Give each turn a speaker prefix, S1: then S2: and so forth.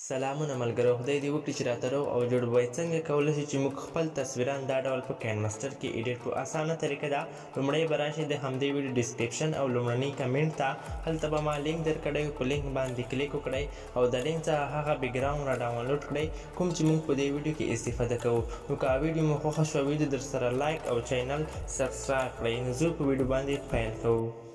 S1: سلامونه ملګرو، خدای دې وکړي چې راته روغ او جوړ وای. څنګه کولی شو چې موږ خپل تصویران دا ډول په کاین ماسټر کې ايډيټ کړو؟ اسانه طریقه ده. لومړی به راشئ د همدې ویډیو ډسکرپشن او لومړني کمنټ ته، هلته به ما لینک درکړی وي. په لینک باندې کلیک وکړئ او د لینک څخه هغه بیکګراوند را ډاونلوډ کړئ کوم چې موږ په دې ویډیو کې استفاده کوو. نو که ویډیو مو خوښه شوه، ویډیو درسره لایک او چینل سبسکرایب کړئ. نو زه په ویډیو باندې پیل کوو.